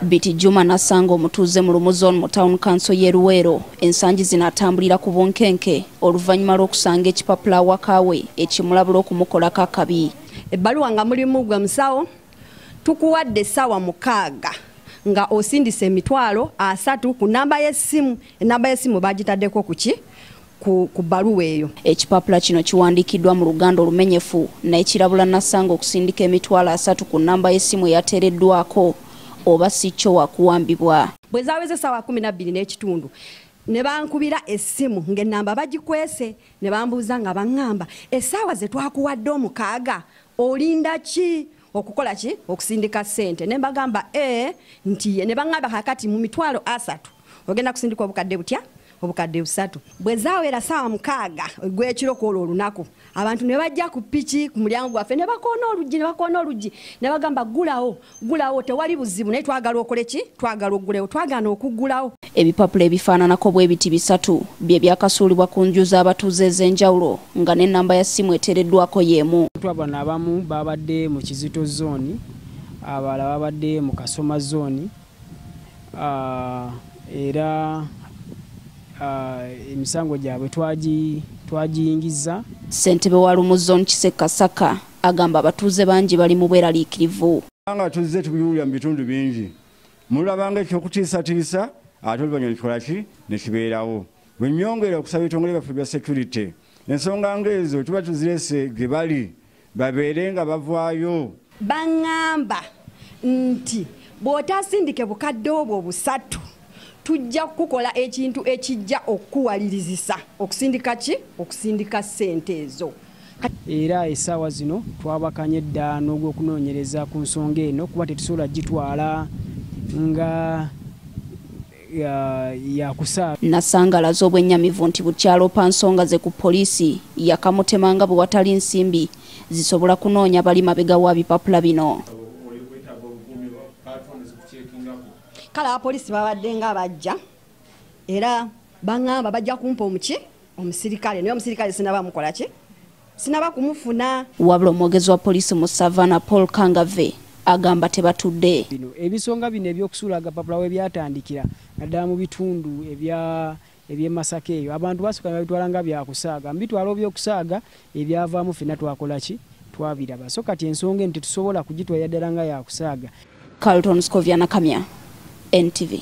Biti Juma Nasango omutuuze mu Lumuzon mu Town Council ye Luweero ensangi zinatambulira ku bunkenke oluvannyuma lw'okusanga ekipapula awakaawe ekimulabula okumukolako akabi. Ebbaluwa nga mulimu gwe musawo tukuwadde essaawa 6 nga osindise emitwalo 3 ku nnamba y'essimu. Ennamba y'essimu bagitaddeko ku bbaluwa eyo. Ekipapula kino kiwandiikiddwa mu Luganda olumenyefu naye kirabula Nasango okusindika emitwalo 3 ku nnamba y'essimu eyateereddwako oba si kyo wakuwambibwa. Bwe zaaweze essaawa 12:30 ne bankubira essimu ng'ennamba bagikwese ne bambuuza nga baŋŋamba essaawa ze twakuwadde 6 olinda ki okukola ki okusindika ssente. Ne mbagamba nti ye. Ne baŋŋamba kakati mu mitwalo 3 ogenda kusindika obukadde butya obukadde 3. Bwe zaawera essaawa 6 gw'ekiro kw'olwo olunaku abantu ne bajja ku piki ku mulyango gwaffe ne bakoona oluggi ne bagamba gulawo tewali buzibu naye twagala okole ki twagala ogulewo twagana okuggulawo. Ebipapula ebifaananako bwe biti 3 bye byakasuulibwa ku nju z'abatuuze ez'enjawulo nga n'ennamba ya ssimu eteereddwako y'emu. Abano abamu babadde mu Kizito zooni, abalala babadde mu Kasoma zooni, era emisango gyabwe twagiyingiza. Ssentebe wa Lumuzon Kisekasaka agamba abatuuze bangi bali mu bweraliikirivu. Nga tuzze tubiwulira mu bitundu bingi mulabanga ekyokutiisatiisa ate oluvannyuma nekikola ki ne kibeerawo. Bwe nnyongera okusaba ebitongole byaffe bya security ensonga ng'ezo tuba tuzirese gye bali babeere nga bavaayo. Baŋŋamba nti bw'otasindike bukadde obwo 3 tujja kukola ekintu ekijja okuwalirizisa okusindika ki okusindika ssente ezo. Era essaawa zino twabakanye dda n'ogw'okunoonyereza ku nsonga eno kuba tetusobola gitwala nga yakusaaga. Nasango alaze obwennyamivu nti bukyaloopa nsonga ze ku poliisi yakamutemanga bwe watali nsimbi zisobola kunoonya bali mabega wa bipapula bino. Kale abapoliisi babadde nga bajja era baŋŋamba bajja kumpa omusirikale naye omusirikale sinaba mukola ki sinaba kumufuna. Wabula omwogezi wa poliisi mu Savannah Paul Kangave agamba tebatudde. Ebisonga bino ebyokusuula agapapula we byatandikira naddala mu bitundu eby'e Masaka eyo abantu basooka babitwala nga byakusaaga mbitwala ebyokusaaga ebyavaamu ffenna twakola ki twabiraba so kati ensonga eno tetusobola kugitwala ddala nga yakusaaga. Carlton Scovia Nakamya NTV.